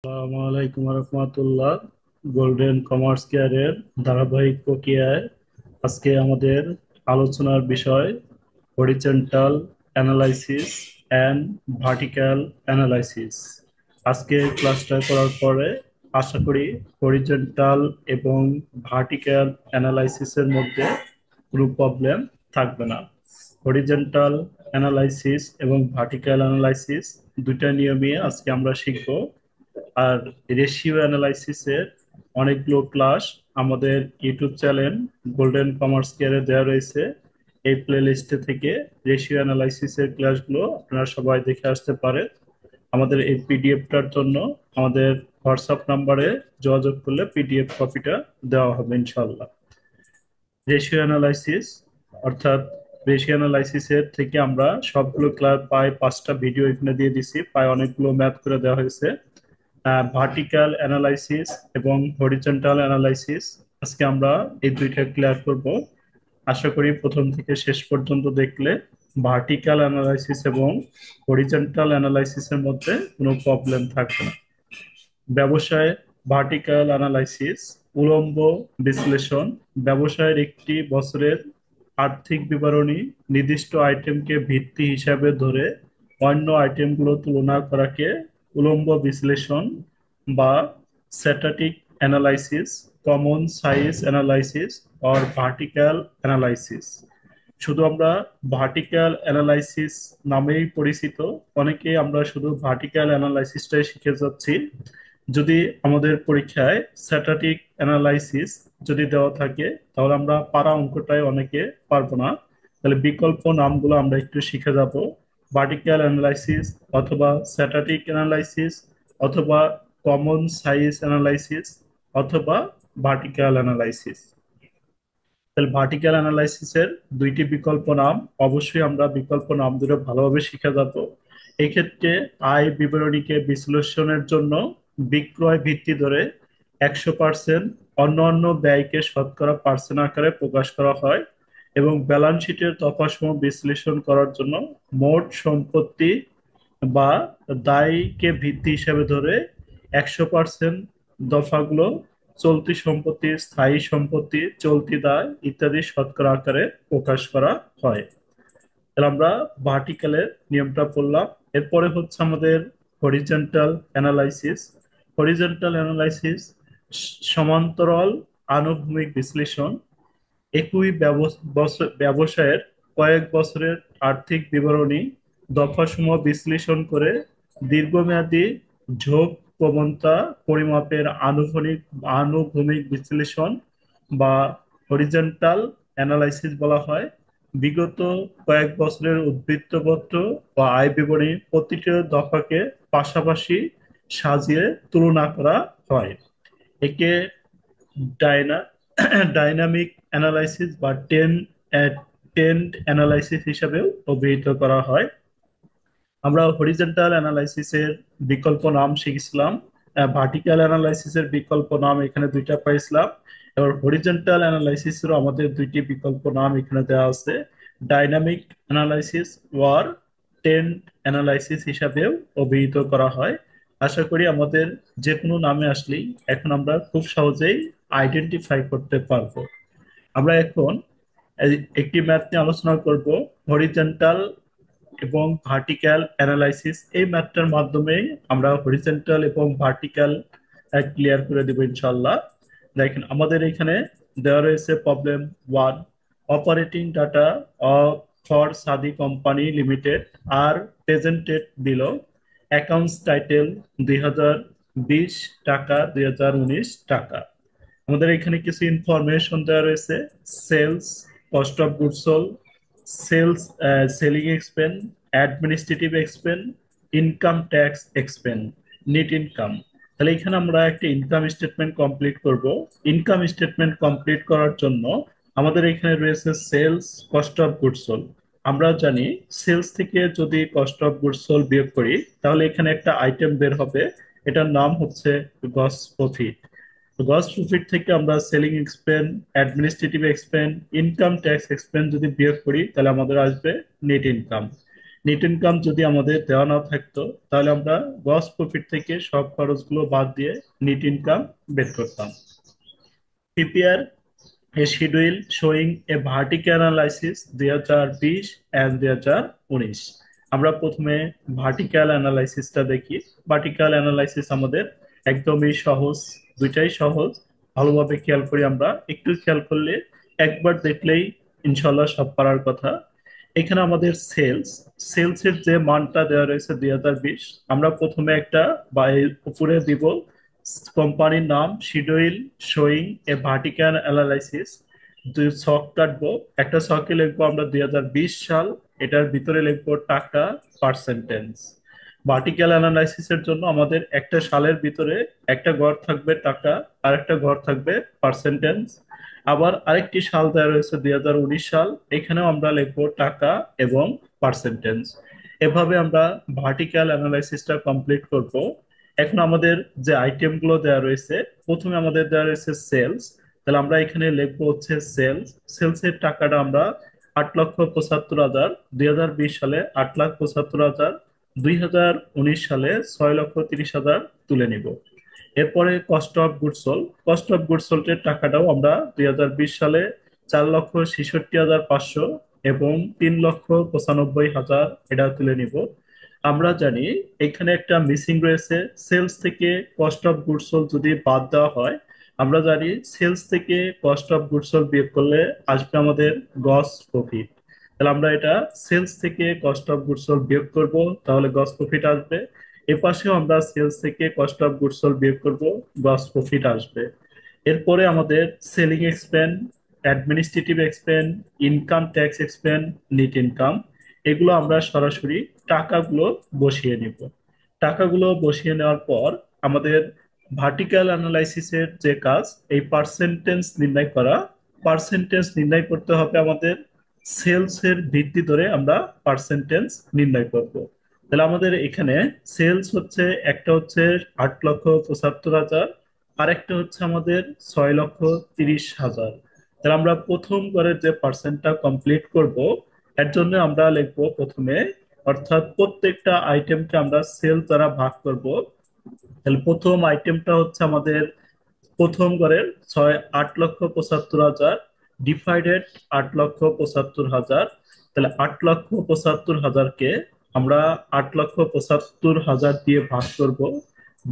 আসসালামু আলাইকুম রহমতুল্লাহ। Golden commerce কেয়ারের ধারাবাহিক প্রক্রিয়ায় আজকে আমাদের আলোচনার বিষয় horizontal analysis and vertical analysis. আজকে ক্লাসটা করার পরে আশা করি হরিজন্টাল এবং ভার্টিক্যাল অ্যানালাইসিসের মধ্যে কোনো প্রবলেম থাকবে না। হরিজন্টাল অ্যানালাইসিস এবং ভার্টিক্যাল অ্যানালাইসিস দুইটা নিয়মই আজকে আমরা শিখব। আর রেশিও অ্যানালাইসিসের অনেকগুলো ক্লাস আমাদের ইউটিউব চ্যানেল গোল্ডেন কমার্স কেয়ারে দেওয়া রয়েছে। এই প্লে লিস্টে থেকে রেশিও অ্যানালাইসিসের ক্লাসগুলো আপনারা সবাই দেখে আসতে পারে। আমাদের এই পিডিএফটার জন্য আমাদের হোয়াটসঅ্যাপ নাম্বারে যোগাযোগ করলে পিডিএফ কপিটা দেওয়া হবে ইনশাল্লাহ। রেশিও অ্যানালাইসিস অর্থাৎ রেশিও অ্যানালাইসিসের থেকে আমরা সবগুলো ক্লাস প্রায় 5টা ভিডিও এখানে দিয়ে দিছি, প্রায় অনেকগুলো ম্যাথ করে দেওয়া হয়েছে। ভার্টিক্যাল অ্যানালাইসিস এবং হরিজন্টাল অ্যানালাইসিস আজকে আমরা এই দুইটা ক্লিয়ার করব। আশা করি প্রথম থেকে শেষ পর্যন্ত দেখলে ভার্টিক্যাল অ্যানালাইসিস এবং হরিজন্টাল অ্যানালাইসিসের মধ্যে কোনো প্রবলেম থাকবে না। ব্যবসায় ভার্টিক্যাল অ্যানালাইসিস উলম্ব বিশ্লেষণ। ব্যবসায়ের একটি বছরের আর্থিক বিবরণী নির্দিষ্ট আইটেমকে ভিত্তি হিসাবে ধরে অন্য আইটেমগুলো তুলনা করাকে উলম্ব বিশ্লেষণ বা static analysis, common size analysis or vertical analysis. শুধু আমরা ভার্টিক্যাল অ্যানালাইসিস নামেই পরিচিত, অনেকেই আমরা শুধু ভার্টিক্যাল অ্যানালাইসিসটাই শিখে যাচ্ছি। যদি আমাদের পরীক্ষায় স্ট্যাটিক অ্যানালাইসিস যদি দেওয়া থাকে তাহলে আমরা পারা অঙ্কটাই অনেকে পারবো না। তাহলে বিকল্প নামগুলো আমরা একটু শিখে যাব। ভার্টিক্যাল অ্যানালাইসিস অথবা স্ট্যাটিক অ্যানালাইসিস অথবা কমন সাইজ অ্যানালাইসিস অথবা ভার্টিক্যাল অ্যানালাইসিস। তাহলে ভার্টিক্যাল অ্যানালাইসিসের দুইটি বিকল্প নাম, অবশ্যই আমরা বিকল্প নাম দুটো ভালোভাবে শিখে যাব। এই ক্ষেত্রে আয় বিবরণীকে বিশ্লেষণের জন্য বিক্রয় ভিত্তি ধরে 100% অন্যান্য ব্যয়কে শতকরা পার্সেন্ট আকারে প্রকাশ করা হয় এবং ব্যালেন্স শিটের তফাৎসমূহ বিশ্লেষণ করার জন্য মোট সম্পত্তি বা দায়কে ভিত্তি হিসেবে ধরে 100% দফাগুলো চলতি সম্পত্তি, স্থায়ী সম্পত্তি, চলতি দায় ইত্যাদি শতকরা আকারে প্রকাশ করা হয়। তাহলে আমরা ভার্টিক্যালের নিয়মটা পড়লাম। এরপরে হচ্ছে আমাদের হরিজন্টাল অ্যানালাইসিস। হরিজন্টাল অ্যানালাইসিস সমান্তরাল আনুভূমিক বিশ্লেষণ। একই ব্যবসায়ের কয়েক বছরের আর্থিক বিবরণী দফাসমূহ বিশ্লেষণ করে দীর্ঘমেয়াদী ঝোঁক প্রবণতা পরিমাপের আনুভূমিক বিশ্লেষণ বা হরিজন্টাল অ্যানালাইসিস বলা হয়। বিগত কয়েক বছরের উদ্ধৃত্তপত্র বা আয় বিবরণী প্রতিটি দফাকে পাশাপাশি সাজিয়ে তুলনা করা হয়। একে ডাইনা ডাইনামিক অ্যানালাইসিস বা টেন্ড অ্যানালাইসিস হিসাবেও অভিহিত করা হয়। আমরা হরিজন্টাল অ্যানালাইসিসের বিকল্প নাম শিখেছিলাম। ভার্টিক্যাল অ্যানালাইসিসের বিকল্প নাম এখানে দুইটা পাইছিলাম। এবার হরিজন্টাল অ্যানালাইসিসেরও আমাদের দুইটি বিকল্প নাম এখানে দেওয়া আছে। Dynamic analysis or trend analysis হিসাবেও অভিহিত করা হয়। আশা করি আমাদের যে কোনো নামে আসলেই এখন আমরা খুব সহজেই আইডেন্টিফাই করতে পারবো। আমরা এখন একটি ম্যাথ নিয়ে আলোচনা করব, হরিজন্টাল এবং ভার্টিক্যাল অ্যানালাইসিস। এই ম্যাথটার মাধ্যমে আমরা হরিজন্টাল এবং ভার্টিক্যাল ক্লিয়ার করে দেবো ইনশাল্লাহ। দেখেন আমাদের এখানে দেওয়া রয়েছে প্রবলেম 1। অপারেটিং ডাটা ফর সাদি কোম্পানি লিমিটেড আর প্রেজেন্টেড বিলো। অ্যাকাউন্টস টাইটেল 2020 টাকা, 2019 টাকা। আমাদের এখানে কিছু ইনফরমেশন দেওয়া রয়েছে। Sales, cost of goods sold, sales, selling expense, administrative expense, income tax expense, net income. তাহলে এখানে আমরা একটা ইনকাম স্টেটমেন্ট কমপ্লিট করব। ইনকাম স্টেটমেন্ট কমপ্লিট করার জন্য আমাদের এখানে রয়েছে sales, cost of goods sold. আমরা জানি সেলস থেকে যদি কস্ট অফ গুডস সোল্ড বিয়োগ করি তাহলে এখানে একটা আইটেম বের হবে, এটার নাম হচ্ছে গ্রস প্রফিট। গ্রস প্রফিট থেকে আমরা selling expense, administrative expense, income tax expense যদি বিয়োগ করি তাহলে আমাদের আসবে নেট ইনকাম। নেট ইনকাম যদি আমাদের দেওয়া না থাকতো, তাহলে আমরা গ্রস প্রফিট থেকে সব খরচগুলো বাদ দিয়ে নেট ইনকাম বের করতাম। PPR a schedule showing a vertical analysis 2020 and 2019। আমরা প্রথমে ভার্টিক্যাল অ্যানালাইসিসটা দেখি। ভার্টিক্যাল অ্যানালাইসিস আমাদের একদমই সহজ, দুইটাই সহজ। ভালোভাবে খেয়াল করি, আমরা একটু খেয়াল করলে একবার দেখলেই ইনশাল্লাহ সব পারার কথা। এখানে আমাদের সেলসের যে মানটা দেওয়া রয়েছে 2020, আমরা প্রথমে একটা বা এর উপরে দিব কোম্পানির নাম, শিডিউল শোয়িং এ ভার্টিক্যাল অ্যানালাইসিস। দুই ছক কাটবো, একটা ছকে লিখবো আমরা 2020 সাল, এটার ভিতরে লিখবো টাকা পার্সেন্টেজ। ভার্টিক্যাল অ্যানালাইসিসের জন্য আমাদের একটা সালের ভিতরে একটা ঘর থাকবে টাকা, আর একটা ঘর থাকবে পার্সেন্টেজ। আবার আরেকটি সাল দেওয়া রয়েছে 2019 সাল, এখানেও আমরা লিখবো টাকা এবং পার্সেন্টেজ। এভাবে আমরা ভার্টিক্যাল অ্যানালাইসিসটা কমপ্লিট করব। এখন আমাদের যে আইটেম গুলো দেওয়া রয়েছে, প্রথমে আমাদের দেওয়া রয়েছে সেলস। তাহলে আমরা এখানে লিখবো হচ্ছে সেলস এর টাকাটা আমরা 8,75,000, 2020 সালে 8,75,000, 2019 সালে 6,30,000 তুলে নিব। এরপরে কস্ট অফ গুডস সোল্ড এর টাকাটাও আমরা 2020 সালে 4,66,500 এবং 3,95,000 এটা তুলে নিব। আমরা জানি এখানে একটা মিসিং রয়েছে। সেলস থেকে কস্ট অফ গুডস সোল্ড যদি বাদ দেওয়া হয়, আমরা জানি সেলস থেকে কস্ট অফ গুডস সোল্ড বিয়োগ করলে আসবে আমাদের গ্রস প্রফিট। তাহলে আমরা এটা সেলস থেকে কস্ট অফ গুডস সোল্ড বিয়োগ করব, তাহলে গ্রস প্রফিট আসবে। এপাশেও আমরা সেলস থেকে কস্ট অফ গুডস সোল্ড বিয়োগ করব, গ্রস প্রফিট আসবে। এরপরে আমাদের selling expense, administrative expense, income tax expense, net income, এগুলো আমরা সরাসরি টাকাগুলো বসিয়ে নিব। টাকাগুলো বসিয়ে নেওয়ার পর আমাদের ভার্টিক্যাল অ্যানালাইসিসের যে কাজ, এই পার্সেন্টেজ নির্ণয় করা। পার্সেন্টেজ নির্ণয় করতে হবে আমাদের সেলস এর ভিত্তি ধরে আমরা পার্সেন্টেজ নির্ণয় করব। তাহলে আমাদের এখানে সেলস হচ্ছে, একটা হচ্ছে 8,75,000, আর একটা হচ্ছে আমাদের 6,30,000। তাহলে আমরা প্রথম করে যে পার্সেন্টটা কমপ্লিট করব, এর জন্য আমরা লিখবো প্রথমে, অর্থাৎ প্রত্যেকটা আইটেমকে আমরা সেল দ্বারা ভাগ করব। তাহলে প্রথম আইটেমটা হচ্ছে আমাদের প্রথম ঘরের 8,75,000 ডিভাইডেড 8,75,000। তাহলে 8,75,000-কে আমরা 8,75,000 দিয়ে ভাগ করব।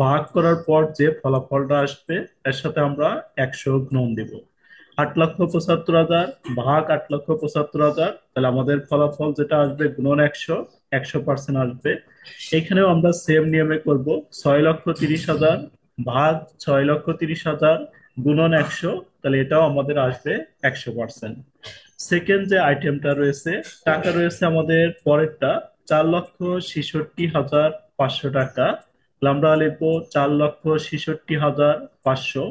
ভাগ করার পর যে ফলাফলটা আসবে, এর সাথে আমরা 100 গুণন দিব। 8,75,000 ভাগ 8,75,000, তাহলে আমাদের ফলাফল যেটা আসবে গুণন 100, 100% আসবে। এখানেও আমরা সেম নিয়মে করব। 6,30,000 ভাগ 6,30,000 গুণন 100, তাহলে এটাও আমাদের আসবে 100%। সেকেন্ড যে আইটেমটা রয়েছে, টাকা রয়েছে আমাদের পরেরটা, 4,66,500 টাকা। তাহলে আমরা লিখবো 4,66,500।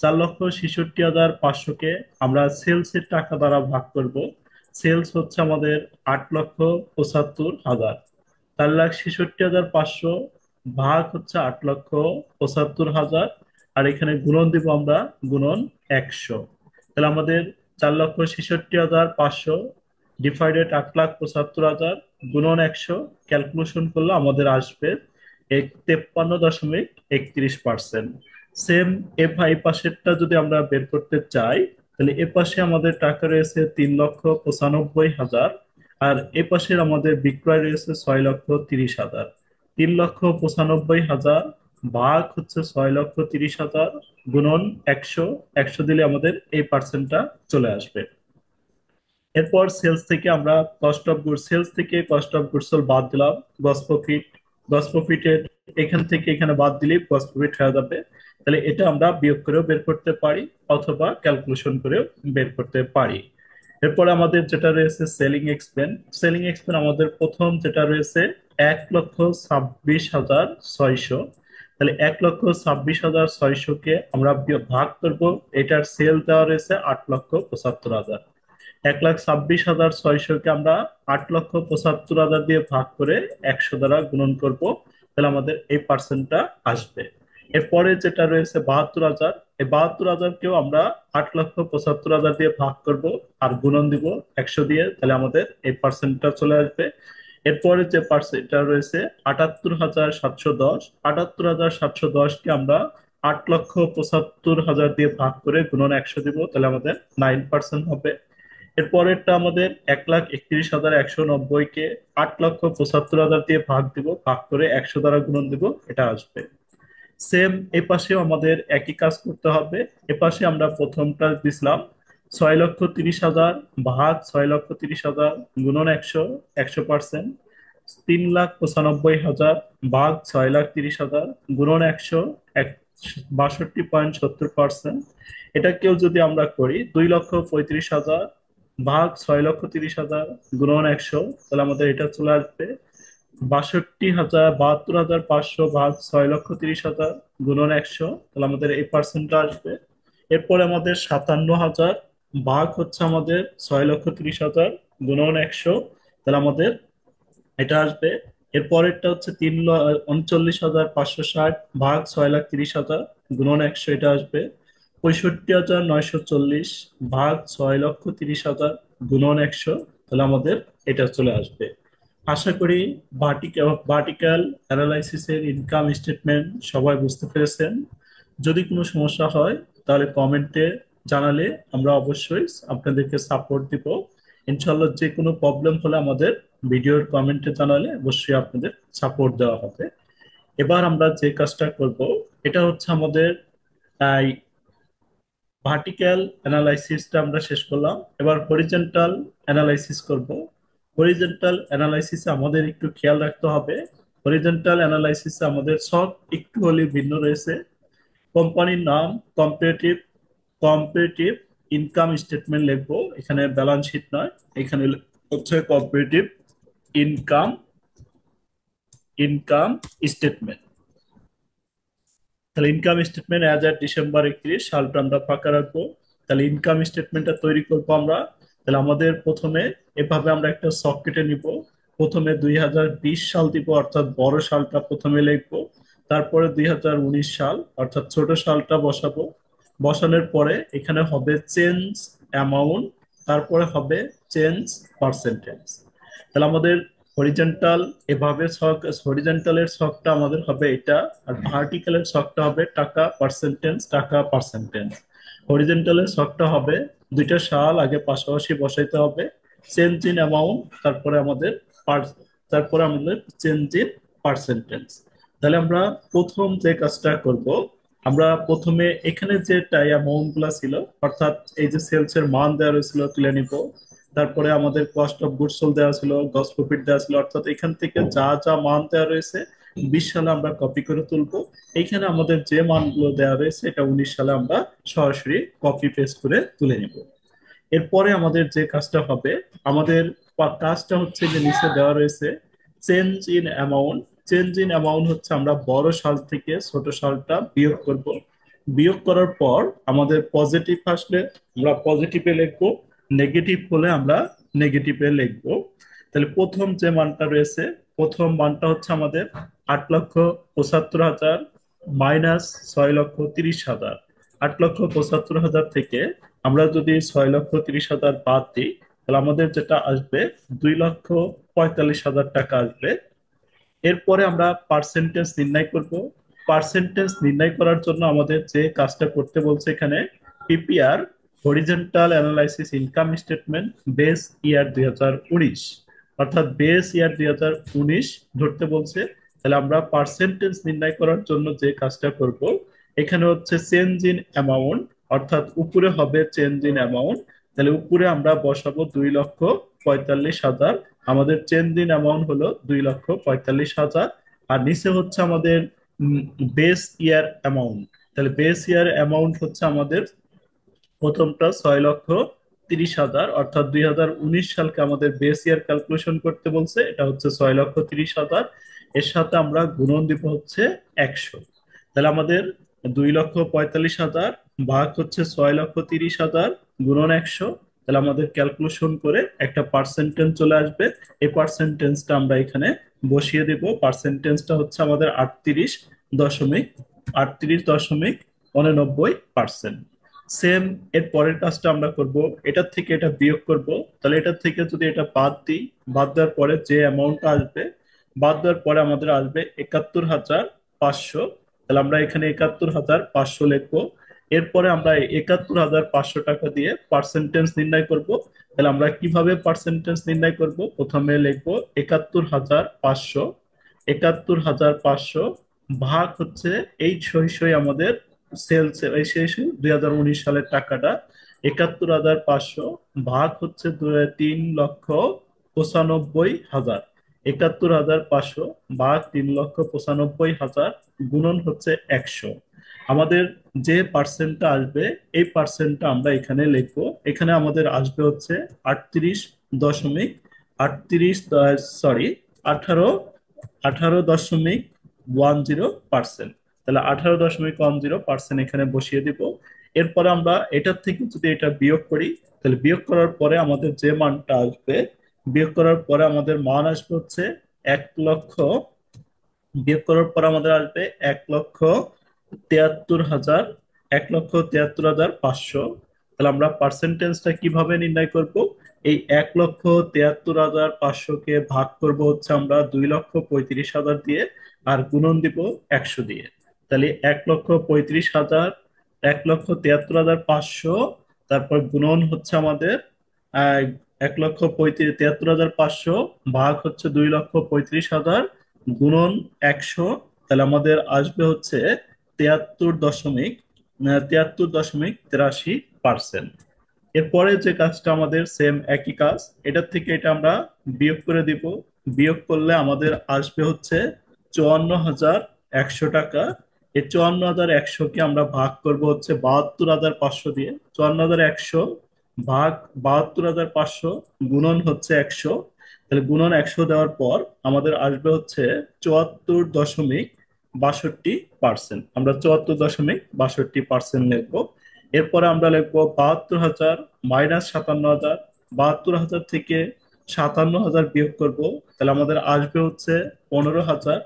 4,66,500-কে আমরা সেলস এর টাকা দ্বারা ভাগ করব। সেলস হচ্ছে আমাদের 8,75,000। 4,66,500 ভাগ হচ্ছে 8,75,000, আর এখানে গুণন দিব আমরা, গুণন 100। তাহলে আমাদের 4,66,500 ডিভাইডেড 8,75,000 গুণন 100 ক্যালকুলেশন করলে আমাদের আসবে 53.31%। সেম এই পাশেরটা যদি আমরা বের করতে চাই, তাহলে এ পাশে আমাদের টাকা রয়েছে 3,95,000, আর এ পাশের আমাদের বিক্রয় রয়েছে 6,30,000। 3,95,000 ভাগ হচ্ছে 6,30,000 গুণন 100, 100 দিলে আমাদের এই পার্সেন্টটা চলে আসবে। এরপর সেলস থেকে কস্ট অফ গুডস সোল্ড বাদ দিলাম, গ্রস প্রফিট। গ্রস প্রফিটের এখান থেকে এখানে বাদ দিলেই গ্রস প্রফিট হয়ে যাবে। তাহলে এটা আমরা বিয়োগ করেও বের করতে পারি, অথবা ক্যালকুলেশন করেও বের করতে পারি। এরপরে আমাদের যেটা রয়েছে সেলিং এক্সপেন্স আমাদের প্রথম যেটা রয়েছে 1,26,600। তাহলে 1,26,600-কে আমরা ভাগ করব, এটার সেল দেওয়া রয়েছে 8,75,000। 1,26,600-কে আমরা 8,75,000 দিয়ে ভাগ করে 100 দ্বারা গুণন করব, তাহলে আমাদের এই পার্সেন্টটা আসবে। এরপরে যেটা রয়েছে 72,000, এই 72,000-কেও আমরা 8,75,000 দিয়ে ভাগ করব, আর গুণন দিব 100 দিয়ে, তাহলে আমাদের এই পার্সেন্টটা চলে আসবে। এরপরে যে পার্সেন্টটা রয়েছে ৭৮,৭১০, ৭৮,৭১০কে আমরা ৮,৭৫,০০০ দিয়ে ভাগ করে গুণন ১০০ দিব, তাহলে আমাদের 9% হবে। এরপরেরটা আমাদের ১,৩১,১৯০কে ৮,৭৫,০০০ দিয়ে ভাগ দিব, ভাগ করে ১০০ দ্বারা গুণন দিব, এটা আসবে। সেম এ পাশেও আমাদের একই কাজ করতে হবে। এ পাশে আমরা প্রথমটা দিছিলাম ৬,৩০,০০০ ভাগ ৬,৩০,০০০ গুণন ১০০, ১০০%। ৩,৯৫,০০০ ভাগ ৬,৩০,০০০ গুণন ১০০, ৬২.৭০%। এটাকেও যদি আমরা করি ২,৩৫,০০০ ভাগ ৬,৩০,০০০ গুণন ১০০, তাহলে আমাদের এটা চলে আসবে ৭২,৭২,৫০০ ভাগ ৬,৩০,০০০ গুণন ১০০, তাহলে আমাদের এই পার্সেন্টটা আসবে। এরপরে আমাদের ৫৭,০০০ ভাগ হচ্ছে আমাদের ৬,৩০,০০০ গুণন ১০০, তাহলে আমাদের এটা আসবে। এরপরেরটা হচ্ছে ৩,৩৯,৫৬০ ভাগ ৬,৩০,০০০ গুণন ১০০, এটা আসবে। ৬৫,৯৪০ ভাগ ৬,৩০,০০০ গুণন ১০০, তাহলে আমাদের এটা চলে আসবে। আশা করি ভার্টিক্যাল অ্যানালাইসিসের ইনকাম স্টেটমেন্ট সবাই বুঝতে পেরেছেন। যদি কোনো সমস্যা হয় তাহলে কমেন্টে জানালে আমরা অবশ্যই আপনাদেরকে সাপোর্ট দিব। ইনশাল্লাহ যে কোনো প্রবলেম হলে আমাদের ভিডিওর কমেন্টে জানালে অবশ্যই আপনাদের সাপোর্ট দেওয়া হবে। এবার আমরা যে কাজটা করব, এটা হচ্ছে আমাদের ভার্টিক্যাল অ্যানালাইসিসটা আমরা শেষ করলাম। এবার হরিজন্টাল অ্যানালাইসিস করব। হরিজন্টাল অ্যানালাইসিসে আমাদের একটু খেয়াল রাখতে হবে। হরিজন্টাল অ্যানালাইসিসে আমাদের সব একটু হলে ভিন্ন রয়েছে। কোম্পানির নাম, কম্পারেটিভ কম্পারেটিভ ইনকাম স্টেটমেন্ট লিখবো, এখানে ব্যালেন্স শিট নয়, এখানে হচ্ছে কম্পারেটিভ ইনকাম ইনকাম স্টেটমেন্ট। তাহলে ইনকাম স্টেটমেন্ট অ্যাজ এট ডিসেম্বর ৩১ সালটা আমরা ফাঁকা রাখবো। তাহলে ইনকাম স্টেটমেন্টটা তৈরি করবো আমরা। তাহলে আমাদের প্রথমে এভাবে আমরা একটা সকেটে নিব। প্রথমে ২০২০ সাল দিব, অর্থাৎ বড় সালটা প্রথমে লিখবো। তারপরে ২০১৯ সাল অর্থাৎ ছোট সালটা বসাবো। বসানোর পরে এখানে হবে চেঞ্জ অ্যামাউন্ট, তারপরে হবে চেঞ্জ পার্সেন্টেজ। তাহলে আমাদের হরিজন্টাল এভাবে ছক, হরিজন্টালের ছকটা আমাদের হবে এটা, আর ভার্টিক্যালের ছকটা হবে টাকা পার্সেন্টেজ টাকা পার্সেন্টেজ। হরিজন্টালের ছকটা হবে দুইটা সাল আগে পাশাপাশি বসাইতে হবে, চেঞ্জ ইন অ্যামাউন্ট, তারপরে আমাদের তারপরে আমাদের চেঞ্জ ইন পার্সেন্টেজ। তাহলে আমরা প্রথম যে কাজটা করব, আমরা প্রথমে এখানে যে অ্যামাউন্ট গুলা ছিল, অর্থাৎ এই যে সেলস এর মান দেওয়া রয়েছিল তুলে নিব। তারপরে আমাদের কস্ট অফ গুডস সোল্ড দেওয়া ছিল, গ্রস প্রফিট দেওয়া ছিল, অর্থাৎ এখান থেকে যা যা মান দেওয়া রয়েছে 20 সালে আমরা কপি করে তুলবো। এইখানে আমাদের যে মানগুলো দেওয়া রয়েছে এটা 19 সালে আমরা সরাসরি কপি পেস্ট করে তুলে নিব। এরপরে আমাদের যে কাজটা হবে, আমাদের কাজটা হচ্ছে যে নিচে দেওয়া রয়েছে change in amount. Change in amount হচ্ছে আমরা বড় সাল থেকে ছোট সালটা বিয়োগ করব। বিয়োগ করার পর আমাদের পজিটিভ আসলে আমরা পজিটিভে লিখবো, নেগেটিভ হলে আমরা নেগেটিভে লিখবো। তাহলে প্রথম যে মানটা রয়েছে, প্রথম মানটা হচ্ছে আমাদের ৮,৭৫,০০০ মাইনাস ৬,৩০,০০০। ৮,৭৫,০০০ থেকে আমরা যদি ৬,৩০,০০০ বাদ দিই, তাহলে আমাদের যেটা আসবে 2,৪৫,০০০ টাকা আসবে। এরপরে আমরা পার্সেন্টেজ নির্ণয় করব। পার্সেন্টেজ নির্ণয় করার জন্য আমাদের যে কাজটা করতে বলছে এখানে, PPR horizontal analysis income statement base year ২০১৯, অর্থাৎ বেস ইয়ার ২০১৯ ধরতে বলছে। তাহলে আমরা পার্সেন্টেজ নির্ণয় করার জন্য যে কাজটা করব, এখানে হচ্ছে চেঞ্জ ইন অ্যামাউন্ট, অর্থাৎ উপরে হবে চেঞ্জ ইন অ্যামাউন্ট। তাহলে উপরে আমরা বসাবো 2,৪৫,০০০, আমাদের চেঞ্জ ইন অ্যামাউন্ট হলো 2,৪৫,০০০। আর নিচে হচ্ছে আমাদের বেস ইয়ার অ্যামাউন্ট। তাহলে বেস ইয়ার অ্যামাউন্ট হচ্ছে আমাদের প্রথমটা 6,30,০০০, অর্থাৎ 2019 সালকে আমাদের বেস ইয়ার ক্যালকুলেশন করতে বলছে, এটা হচ্ছে 6,30,০০০। এর সাথে আমরা গুণন দিব হচ্ছে 100। তাহলে আমাদের 2,45,০০০ ভাগ হচ্ছে 6,30,০০০ গুণন 100, তাহলে আমাদের ক্যালকুলেশন করে একটা পার্সেন্টেজ চলে আসবে। এই পার্সেন্টেজটা আমরা এখানে বসিয়ে দিব। পার্সেন্টেজটা হচ্ছে আমাদের 38.89%। সেম এর পরের কাজটা আমরা করব, এটার থেকে এটা বিয়োগ করব। তাহলে এটার থেকে যদি এটা বাদ দিই, বাদ দেওয়ার পরে যে অ্যামাউন্টটা আসবে, বাদ দেওয়ার পরে আমাদের আসবে 71,500। তাহলে আমরা এখানে 71,500 লিখবো। এরপরে আমরা 71,500 টাকা দিয়ে পার্সেন্টেজ নির্ণয় করব। তাহলে আমরা কিভাবে পার্সেন্টেজ নির্ণয় করব? প্রথমে লিখবো 71,500, 71,500 ভাগ হচ্ছে এই সই সই আমাদের সেলস, এই সেই 2019 সালের টাকাটা 71,500 ভাগ হচ্ছে 3,95,000। 71,500 ভাগ 3,95,000 গুণন হচ্ছে 100। আমাদের যে পার্সেন্টটা আসবে, এই পার্সেন্টটা আমরা এখানে লিখবো। এখানে আমাদের আসবে হচ্ছে 38 দশমিক 38, সরি, 18, 18.10%। তাহলে 18.10% এখানে বসিয়ে দিব। এরপরে আমরা এটার থেকে যদি এটা বিয়োগ করি, তাহলে বিয়োগ করার পরে আমাদের যে মানটা আসবে, বিয়োগ করার পরে আমাদের মান আসবে হচ্ছে 1 লক্ষ, বিয়োগ করার পর আমাদের আসবে 1,73,000, 1,73,500। তাহলে আমরা পার্সেন্টেজটা কিভাবে নির্ণয় করব? এই 1,73,500 কে ভাগ করব হচ্ছে আমরা 2,35,000 দিয়ে, আর গুণন দিব 100 দিয়ে। তাহলে 1,35,000, 1,73,500, তারপর গুণন হচ্ছে আমাদের আহ 1,73,500 ভাগ হচ্ছে 2,35,000 গুণন 100। তাহলে আমাদের আসবে হচ্ছে 73.83%। এরপরে যে কাজটা আমাদের সেম একই কাজ, এটার থেকে এটা আমরা বিয়োগ করে দিব। বিয়োগ করলে আমাদের আসবে হচ্ছে 54,100 টাকা। এই 54,100 কে আমরা ভাগ করব হচ্ছে 72,500 দিয়ে। 54,100 ভাগ 72,500 গুণন হচ্ছে 100। তাহলে গুণন 100 দেওয়ার পর আমাদের আসবে হচ্ছে 74.62%। আমরা 74.62% লিখবো। এরপরে আমরা লিখবো 72,000 মাইনাস 57,000। 72,000 থেকে 57,000 বিয়োগ করব। তাহলে আমাদের আসবে হচ্ছে 15,000।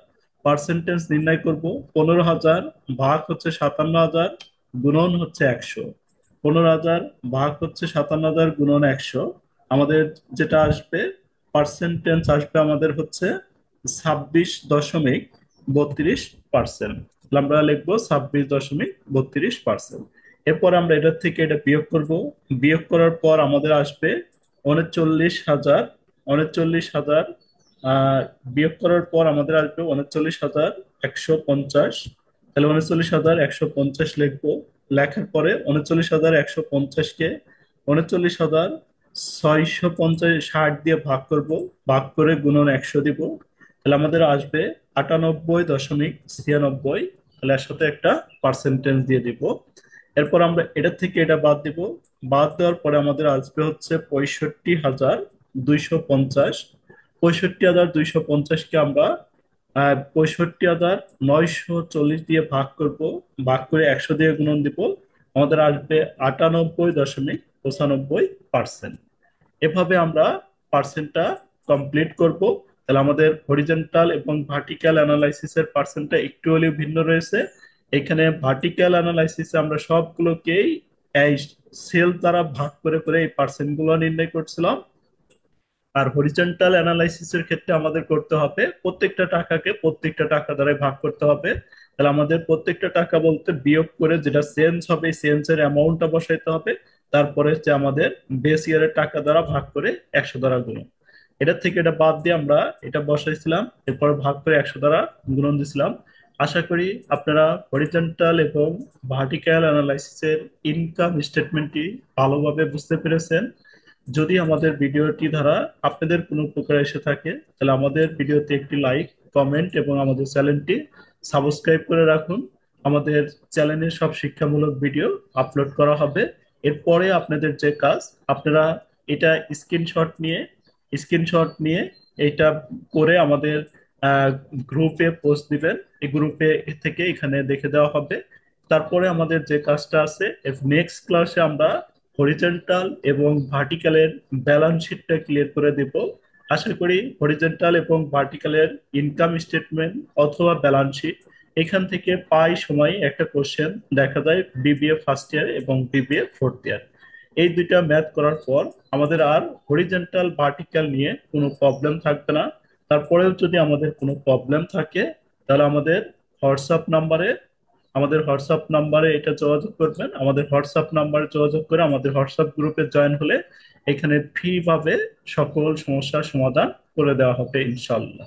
পার্সেন্টেজ নির্ণয় করব। 15,000 ভাগ হচ্ছে 57,000 গুণন হচ্ছে 100। 15,000 ভাগ হচ্ছে 57,000 গুণন 100। আমাদের যেটা আসবে, পার্সেন্টেজ আসবে আমাদের হচ্ছে 26.32%। আমরা লিখবো 26.32%। এরপর আমরা এটার থেকে এটা বিয়োগ করব। বিয়োগ করার পর আমাদের আসবে 39,000। 39,000 আহ বিয়োগ করার পর আমাদের আসবে 39,150। তাহলে 39,150 লিখবো। লেখার পরে 39,150 কে 39,650 60 দিয়ে ভাগ করব। ভাগ করে গুণন 100 দিব। তাহলে আমাদের আসবে 98.96। তাহলে এর সাথে একটা পার্সেন্টেজ দিয়ে দিব। এরপর আমরা এটা থেকে এটা বাদ দিব। বাদ দেওয়ার পরে আমাদের আসবে হচ্ছে 65,250। 65,250 কে আমরা 65,940 দিয়ে ভাগ করব। ভাগ করে 100 দিয়ে গুণন দিব। আমাদের আসবে 98.95%। এভাবে আমরা পার্সেন্টটা কমপ্লিট করব। তাহলে আমাদের হরিজন্টাল এবং ভার্টিক্যাল অ্যানালাইসিসের পার্সেন্টটা একটু হলেও ভিন্ন রয়েছে। এখানে ভার্টিক্যাল অ্যানালাইসিসে আমরা সবগুলোকেই এই সেল দ্বারা ভাগ করে করে এই পার্সেন্ট গুলো নির্ণয় করছিলাম। আর হরিজন্টাল অ্যানালাইসিসের ক্ষেত্রে আমাদের করতে হবে প্রত্যেকটা টাকাকে প্রত্যেকটা টাকা দ্বারা ভাগ করতে হবে। তাহলে আমাদের প্রত্যেকটা টাকা বলতে বিয়োগ করে যেটা চেঞ্জ হবে, চেঞ্জের অ্যামাউন্টটা বসাইতে হবে। তারপরে হচ্ছে আমাদের বেস ইয়ারের টাকা দ্বারা ভাগ করে 100 দ্বারা গুণ। এটা থেকে এটা বাদ দিয়ে আমরা এটা বসাইছিলাম, এরপর ভাগ করে 100 দ্বারা গুণন দিছিলাম। আশা করি আপনারা হরিজন্টাল এবং ভার্টিক্যাল অ্যানালাইসিসের ইনকাম স্টেটমেন্টটি ভালোভাবে বুঝতে পেরেছেন। যদি আমাদের ভিডিওটি দ্বারা আপনাদের কোনো উপকার এসে থাকে, তাহলে আমাদের ভিডিওতে একটি লাইক, কমেন্ট এবং আমাদের চ্যানেলটি সাবস্ক্রাইব করে রাখুন। আমাদের চ্যানেলে সব শিক্ষামূলক ভিডিও আপলোড করা হবে। এরপরে আপনাদের যে কাজ, আপনারা এটা স্ক্রিনশট নিয়ে এটা করে আমাদের গ্রুপে পোস্ট দিবেন। এই গ্রুপে থেকে এখানে দেখে দেওয়া হবে। তারপরে আমাদের যে কাজটা আছে, নেক্সট ক্লাসে আমরা হরিজন্টাল এবং ভার্টিক্যালের ব্যালেন্স শিটটা ক্লিয়ার করে দেব। আশা করি হরিজন্টাল এবং ভার্টিক্যালের ইনকাম স্টেটমেন্ট অথবা ব্যালেন্স শিট এখান থেকে প্রায় সময় একটা কোশ্চেন দেখা যায় বিবিএ ফার্স্ট ইয়ার এবং বিবিএ ফোর্থ ইয়ার। এই দুইটা ম্যাথ করার পর আমাদের আর হরিজন্টাল ভার্টিক্যাল নিয়ে কোনো প্রবলেম থাকবে না। তারপরেও যদি আমাদের কোনো প্রবলেম থাকে তাহলে হোয়াটসঅ্যাপ নাম্বারে আমাদের হোয়াটসঅ্যাপ নাম্বারে এটা যোগাযোগ করবেন। আমাদের হোয়াটসঅ্যাপ নাম্বারে যোগাযোগ করে আমাদের হোয়াটসঅ্যাপ গ্রুপে জয়েন হলে এখানে ফ্রি ভাবে সকল সমস্যার সমাধান করে দেওয়া হবে ইনশাল্লাহ।